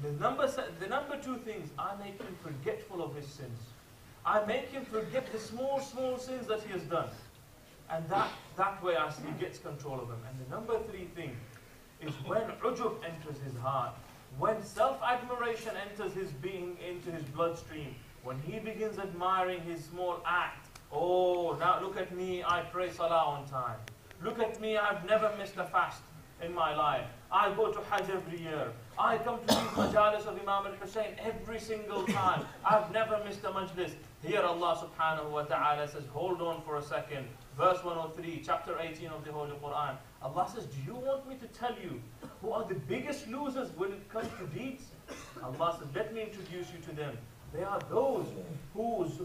The number two things, I make him forgetful of his sins. I make him forget the small sins that he has done. And that way he gets control of him. And the number three thing is when ujub enters his heart, when self-admiration enters his being into his bloodstream, when he begins admiring his small act. Oh, now look at me, I pray salah on time. Look at me, I've never missed a fast in my life. I go to Hajj every year. I come to these majalis of Imam al-Hussain every single time. I've never missed a majlis. Here Allah subhanahu wa ta'ala says, hold on for a second. Verse 103, chapter 18 of the Holy Quran. Allah says, do you want me to tell you who are the biggest losers when it comes to deeds? Allah says, let me introduce you to them. They are those whose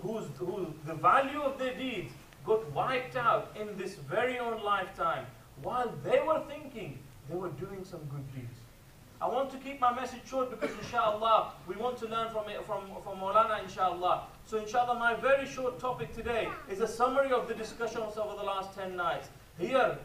the value of their deeds got wiped out in this very own lifetime while they were thinking they were doing some good deeds. I want to keep my message short because inshallah we want to learn from Maulana inshallah. So inshallah my very short topic today is a summary of the discussions over the last 10 nights. Here,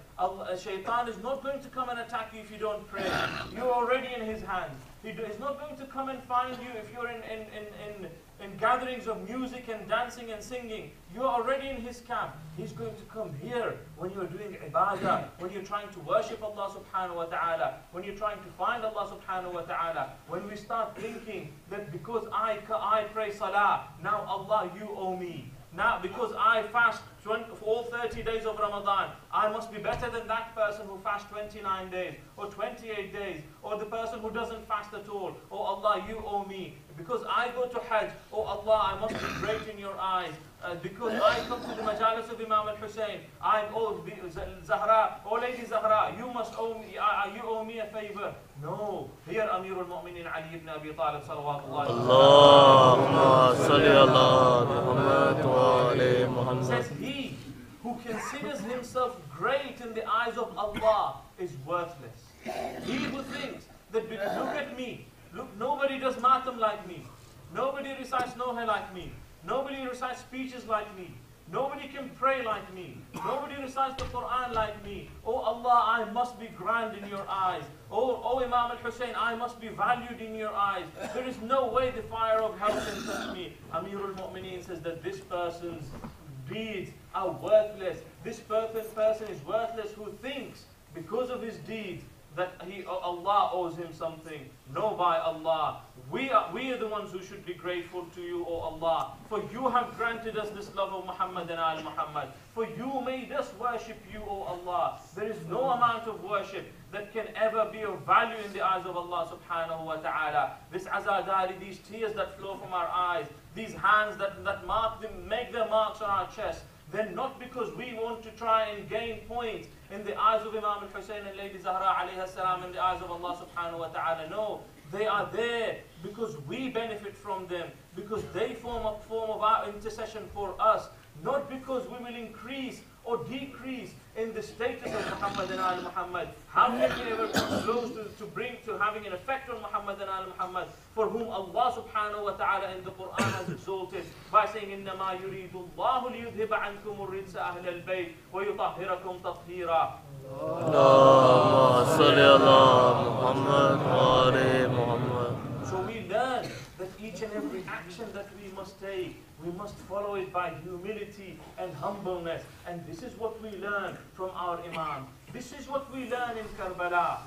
Shaitan is not going to come and attack you if you don't pray. You're already in his hands. He's not going to come and find you if you're in gatherings of music and dancing and singing. You're already in his camp. He's going to come here when you're doing ibadah, when you're trying to worship Allah subhanahu wa ta'ala, when you're trying to find Allah subhanahu wa ta'ala, when we start thinking that because I pray salah, now Allah you owe me. Now, because I fast all 30 days of Ramadan, I must be better than that person who fasts 29 days, or 28 days, or the person who doesn't fast at all. Oh Allah, you owe me. Because I go to Hajj, oh Allah, I must be great in your eyes. Because I come to the majalis of Imam al-Hussain, Zahra, oh Lady Zahra, you must owe me, you owe me a favor. No, here Amir al-Mu'minin Ali ibn Abi Talib salawatullah. Allahumma salli ala Muhammad wa ali Muhammad. Says he who considers himself great in the eyes of Allah is worthless. He who thinks that look at me, look, nobody does matam like me, nobody recites noha like me, nobody recites speeches like me, nobody can pray like me, nobody recites the Quran like me. Oh Allah, I must be grand in your eyes. Oh Imam al-Hussain, I must be valued in your eyes. There is no way the fire of hell can touch me. Amir al-Mu'mineen says that this person's deeds are worthless. This person is worthless who thinks because of his deeds that Allah owes him something. No, by Allah, we are the ones who should be grateful to you, O Allah, for you have granted us this love of Muhammad and Al Muhammad. For you made us worship you, O Allah. There is no amount of worship that can ever be of value in the eyes of Allah subhanahu wa ta'ala. This azadari, these tears that flow from our eyes, these hands that make their marks on our chest, they're not because we want to try and gain points in the eyes of Imam al-Hussain and Lady Zahra alayhi salam, in the eyes of Allah subhanahu wa ta'ala. No, they are there because we benefit from them, because they form a form of our intercession for us, not because we will increase or decrease in the status of Muhammad and Al Muhammad. How can we ever come close to having an effect on Muhammad and Al Muhammad, for whom Allah subhanahu wa ta'ala in the Quran has exalted by saying, إِنَّمَا يُرِيدُ اللَّهُ لِيُذْهِبَ عَنْكُمُ الرِّجْسَ أَهْلَ الْبَيْتِ وَيُطَهِّرَكُمْ تَطْهِيرًا. Allahumma salli ala Muhammad wa ali Muhammad. So we learn that each and every action that we must take, we must follow it by humility and humbleness. And this is what we learn from our Imam. This is what we learn in Karbala.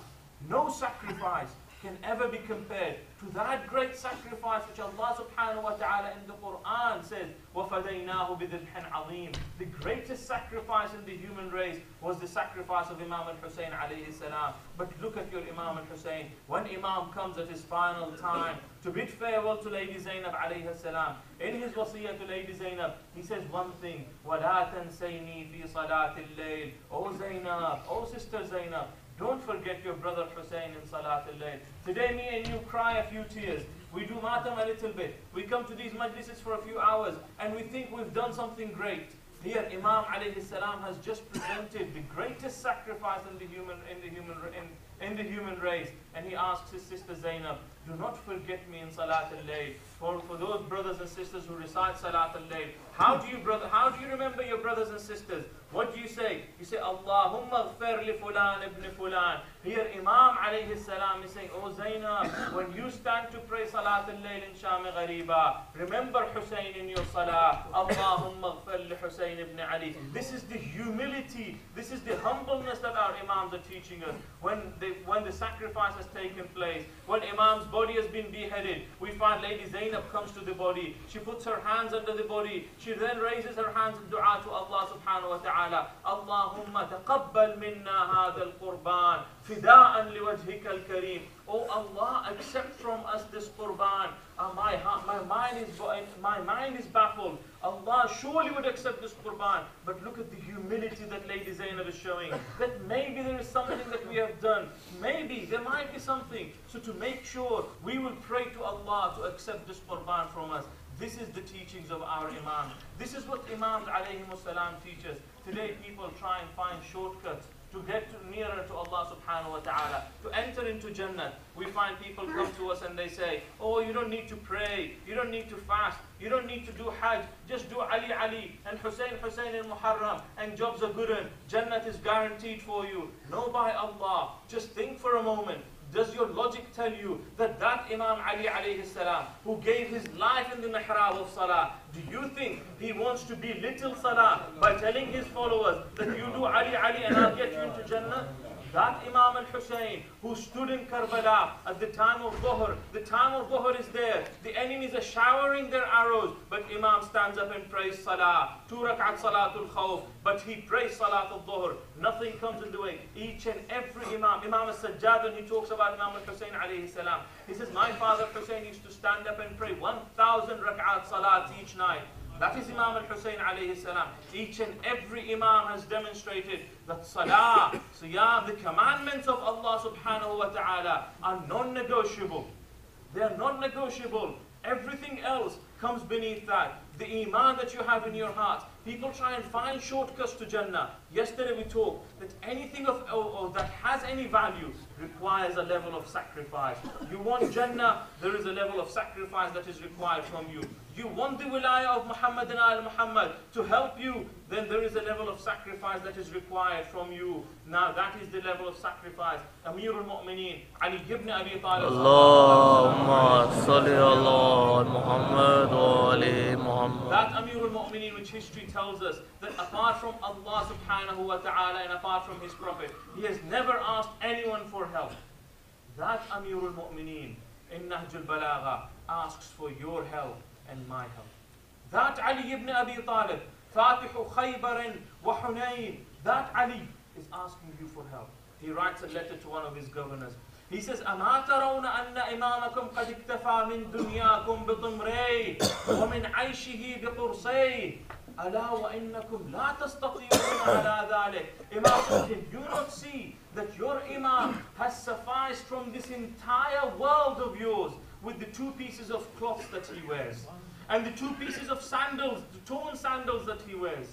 No sacrifice can ever be compared to that great sacrifice which Allah subhanahu wa ta'ala in the Quran says, وَفَدَيْنَاهُ بِذِبْحٍ عَظِيمٍ. The greatest sacrifice in the human race was the sacrifice of Imam al-Hussain alayhi salam. But look at your Imam al-Hussain. When Imam comes at his final time to bid farewell to Lady Zainab alayhi salam, in his wasiyah to Lady Zainab, he says one thing, وَلَا تَنْسَيْنِي فِي صَلَاةِ اللَّيْلِ. Oh Zainab, oh Sister Zainab, don't forget your brother Hussain in Salat al-Layl. Today me and you cry a few tears. We do matam a little bit. We come to these majlises for a few hours and we think we've done something great. Here Imam alayhi salam has just presented the greatest sacrifice in the human race. And he asks his sister Zainab, Do not forget me in Salat al-Layl. For those brothers and sisters who recite Salat al-Layl, how do you remember your brothers and sisters? What do you say? You say, Allahumma ghfir li fulan ibn fulan. Here Imam alayhi salam is saying, oh Zainab, when you stand to pray Salat al-Layl in Sham Ghariba, remember Hussain in your salah. Allahumma ghfir li Hussain ibn Ali. This is the humility, this is the humbleness that our Imams are teaching us. When the sacrifice has taken place, when Imam's body has been beheaded, we find Lady Zainab comes to the body. She puts her hands under the body. She then raises her hands in dua to Allah subhanahu wa ta'ala. Allahumma taqabbal minna hadha al-qurban fida'an liwajhika al-kareem. Oh Allah, accept from us this qurban. My mind is baffled. Allah surely would accept this qurban. But look at the humility that Lady Zainab is showing. That maybe there is something that we have done. Maybe there might be something. So to make sure we will pray to Allah to accept this qurban from us. This is the teachings of our Imam. This is what Imams alayhimus salam teach us. Today people try and find shortcuts to get nearer to Allah subhanahu wa ta'ala, to enter into Jannah. We find people come to us and they say, oh, you don't need to pray, you don't need to fast, you don't need to do Hajj, just do Ali Ali and Hussain in Muharram and jobs are good and Jannah is guaranteed for you. No, by Allah, just think for a moment. Does your logic tell you that Imam Ali alayhi salam, who gave his life in the mihrab of salah, do you think he wants to belittle salah by telling his followers that you do Ali Ali and I'll get you into Jannah? That Imam al-Hussain who stood in Karbala at the time of Dhuhr, the time of Dhuhr is there, the enemies are showering their arrows, but Imam stands up and prays Salah, 2 rak'at Salatul Khawf, but he prays Salat al-Dhuhr, nothing comes in the way. Each and every Imam al-Sajjad, when he talks about Imam al-Hussain alayhi salam, he says, my father Hussain used to stand up and pray 1,000 rak'at Salat each night. That is Imam al-Hussain alayhi salam. Each and every Imam has demonstrated that Salah, Siyam, the commandments of Allah subhanahu wa ta'ala are non-negotiable. They are non-negotiable. Everything else comes beneath that. The Iman that you have in your heart. People try and find shortcuts to Jannah. Yesterday we talked that anything that has any value requires a level of sacrifice. You want Jannah, there is a level of sacrifice that is required from you. You want the wilayah of Muhammad and Al Muhammad to help you, then there is a level of sacrifice that is required from you. Now that is the level of sacrifice. Amir al-Mu'mineen, Ali ibn Abi Talib. Allahumma salli ala Muhammad wa ali Muhammad. That Amir al-Mu'mineen, which history tells us that apart from Allah subhanahu wa ta'ala and apart from his Prophet, he has never asked anyone for help. That Amir al-Mu'mineen in Nahj al-Balagha asks for your help and my help. That Ali ibn Abi Talib, Fatihu Khaybar wa Hunayn, that Ali is asking you for help. He writes a letter to one of his governors. He says, أَمَا تَرَوْنَ أَنَّ إِمَامَكُمْ قَدْ اكْتَفَى مِنْ دُنْيَاكُمْ بِطِمْرَيْ وَمِنْ عَيْشِهِ بِقُرْصَيْ أَلَا وَإِنَّكُمْ لَا تَسْتَطِيعُونَ عَلَى ذَلِكَ. Imam says, can you not see that your Imam has sufficed from this entire world of yours with the 2 pieces of cloth that he wears and the 2 pieces of sandals, the torn sandals that he wears,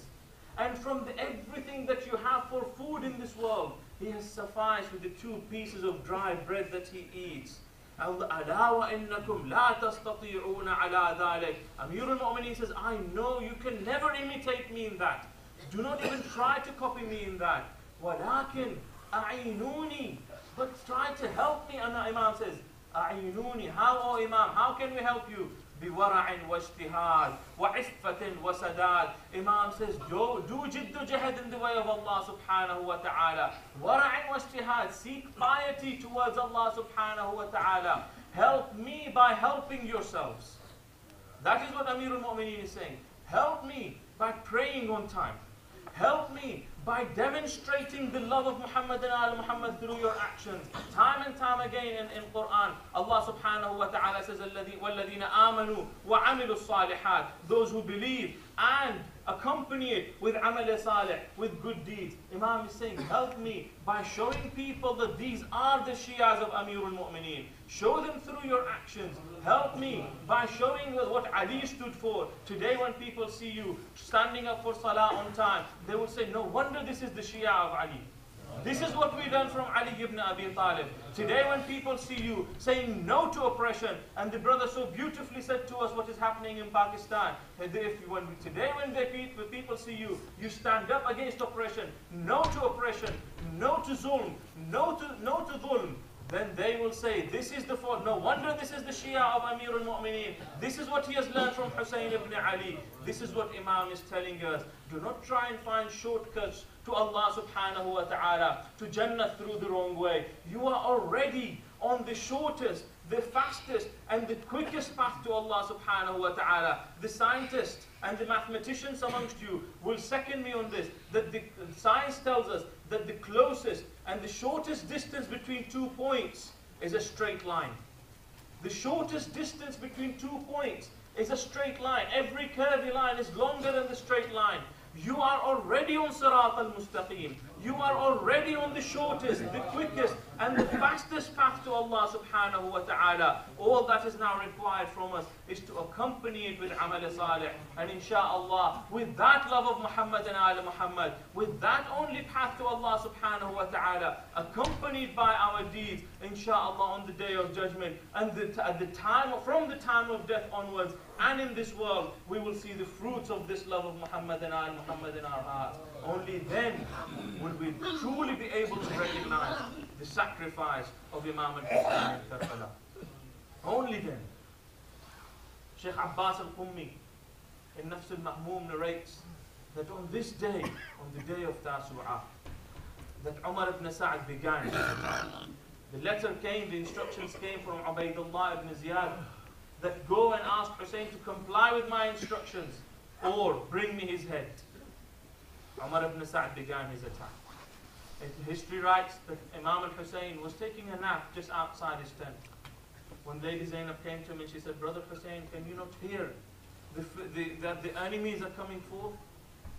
and from everything that you have for food in this world, he has sufficed with the 2 pieces of dry bread that he eats. أَلَا وَإِنَّكُمْ لَا تَسْتَطِيعُونَ عَلَى ذَلِكَ. Amir al-Mu'mineen says, I know you can never imitate me in that. Do not even try to copy me in that. وَلَكِنْ أَعِينُونِي. But try to help me. And the Imam says, أَعِينُونِي. How, O Imam, how can we help you? بِوَرَعٍ وَاجْتِهَادٍ وَعِفَّةٍ وَسَدَادٍ. Imam says, do jiddu jahad in the way of Allah subhanahu wa ta'ala. وَرَعٍ وَاجْتِهَادٍ. Seek piety towards Allah subhanahu wa ta'ala. Help me by helping yourselves. That is what Amir al-Mu'mineen is saying. Help me by praying on time. Help me by demonstrating the love of Muhammad and Al Muhammad through your actions. Time and time again in Quran, Allah subhanahu wa ta'ala says, وَالَّذِينَ آمَنُوا وَعَمِلُوا الصَّالِحَاتِ. Those who believe and accompany it with amal salih, with good deeds. Imam is saying, help me by showing people that these are the Shias of Amir al-Mu'mineen. Show them through your actions. Help me by showing what Ali stood for. Today when people see you standing up for salah on time, they will say, no wonder this is the Shia of Ali. This is what we learn from Ali ibn Abi Talib. Today when people see you saying no to oppression, and the brother so beautifully said to us what is happening in Pakistan, today when people see you, you stand up against oppression, no to oppression, no to zulm, no to dhulm, then they will say, this is the fault. No wonder this is the Shia of Amir al-Mu'mineen. This is what he has learned from Hussain ibn Ali. This is what Imam is telling us. Do not try and find shortcuts to Allah subhanahu wa ta'ala, to Jannah through the wrong way. You are already on the shortest, the fastest, and the quickest path to Allah subhanahu wa ta'ala. The scientists and the mathematicians amongst you will second me on this, that the science tells us that the closest and the shortest distance between 2 points is a straight line. The shortest distance between 2 points is a straight line. Every curvy line is longer than the straight line. You are already on Sirat al-Mustaqim. You are already on the shortest, the quickest, and the fastest path to Allah subhanahu wa ta'ala. All that is now required from us is to accompany it with amal salih. And insha'Allah, with that love of Muhammad and Ala Muhammad, with that only path to Allah subhanahu wa ta'ala, accompanied by our deeds, insha'Allah, on the day of judgment, and from the time of death onwards, and in this world, we will see the fruits of this love of Muhammad and Ala Muhammad in our hearts. Only then will we truly be able to recognize the sacrifice of Imam al-Hussain in Karbala. Only then. Sheikh Abbas al-Qummi in Nafs al-Mahmoom narrates that on this day, on the day of Tasu'ah, that Umar ibn Sa'd began. The letter came, the instructions came from Ubaydullah ibn Ziyad, that go and ask Hussein to comply with my instructions or bring me his head. Umar ibn Sa'd began his attack. History writes that Imam al-Hussein was taking a nap just outside his tent, when Lady Zainab came to him and she said, Brother Hussein, can you not hear that the enemies are coming forth?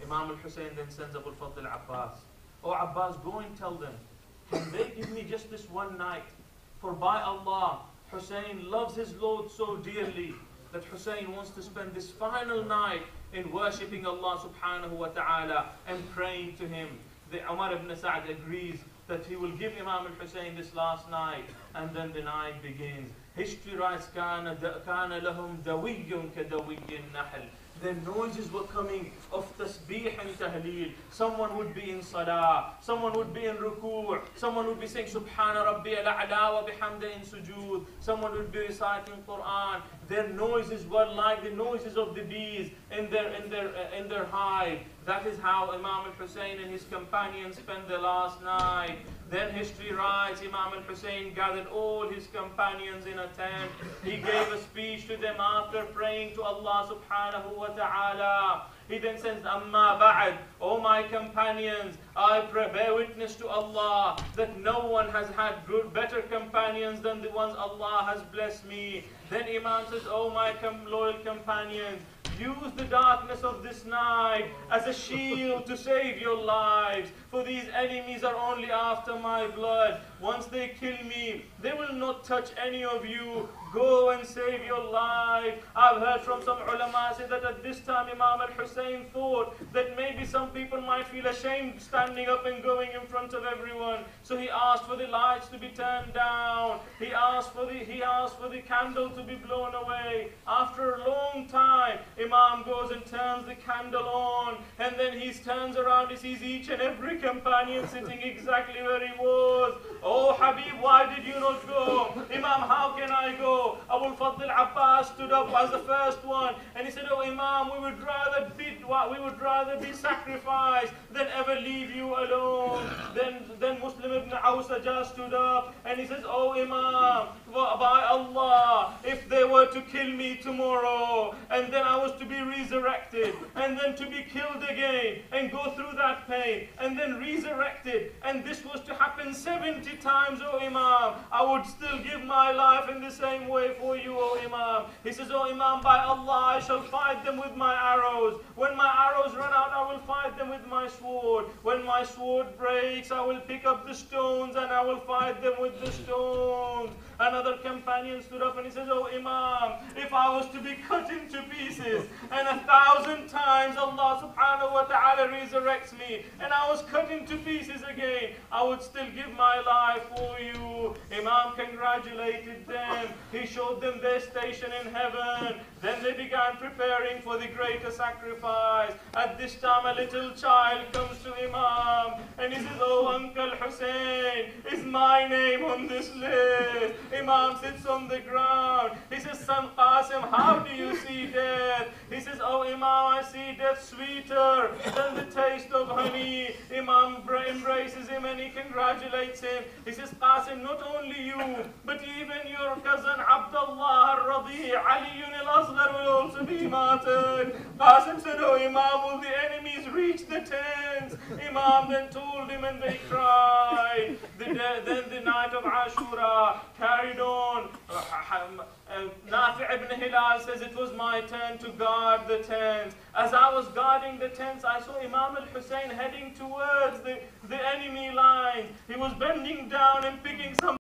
Imam al-Hussein then sends Abu al-Fadl Abbas. Oh Abbas, go and tell them, can they give me just this one night? For by Allah, Hussein loves his Lord so dearly that Hussein wants to spend this final night in worshipping Allah subhanahu wa ta'ala and praying to him. The Umar ibn Sa'd agrees that he will give Imam al-Hussein this last night, and then the night begins. History writes, كَانَ لَهُمْ دَوِيٌّ كَدَوِيِّ النَّحْلِ. The noises were coming of tasbih and tahleel. Someone would be in salah, someone would be in ruku', someone would be saying Subhana Rabbi al-A'la wa bihamda in sujood, someone would be reciting Quran. Their noises were like the noises of the bees in their hive. That is how Imam al-Hussein and his companions spent the last night. Then history writes, Imam al-Hussein gathered all his companions in a tent. He gave a speech to them after praying to Allah subhanahu wa ta'ala. He then says, Amma ba'ad, O my companions, I bear witness to Allah that no one has had better companions than the ones Allah has blessed me. Then Imam says, O my loyal companions, use the darkness of this night as a shield to save your lives. For these enemies are only after my blood. Once they kill me, they will not touch any of you. Go and save your life. I've heard from some ulama say that at this time Imam al-Hussein thought that maybe some people might feel ashamed standing up and going in front of everyone. So he asked for the lights to be turned down. He asked for the candle to be blown away. After a long time, Imam goes and turns the candle on, and then he turns around, he sees each and every companion sitting exactly where he was. Oh Habib, why did you not go? Imam, how can I go? Abu al-Fadl Abbas stood up as the first one, and he said, oh Imam, we would rather be sacrificed than ever leave you alone. Then Muslim ibn Awsajah stood up, and he says, oh Imam, by Allah, if they were to kill me tomorrow, and then I was to be resurrected, and then to be killed again, and go through that pain, and then resurrected, and this was to happen 70 times, oh Imam, I would still give my life in the same way for you, O Imam. He says, O Imam, by Allah, I shall fight them with my arrows. When my arrows run out, I will fight them with my sword. When my sword breaks, I will pick up the stones and I will fight them with the stones. Another companion stood up and he says, O Imam, if I was to be cut into pieces and 1,000 times Allah subhanahu wa ta'ala resurrects me and I was cut into pieces again, I would still give my life for you. Imam congratulated them. He showed them their station in heaven. Then they began preparing for the greater sacrifice. At this time a little child comes to Imam and he says, Oh Uncle Hussain, is my name on this list? Imam sits on the ground. He says, Son Qasim, how do you see death? He says, Oh Imam, I see death sweeter than the taste of honey. Imam embraces him and he congratulates him. He says, Qasim, not only you, but even your cousin Abdullah al-Radi, Ali al-Asghar will also be martyred. Qasim said, Oh Imam, will the enemies reach the tents? Imam then told him and they cried. Then the night of Ashura carried on. Nafi' ibn Hilal says, it was my turn to guard the tents. As I was guarding the tents, I saw Imam al-Hussein heading towards the enemy lines. He was bending down and picking some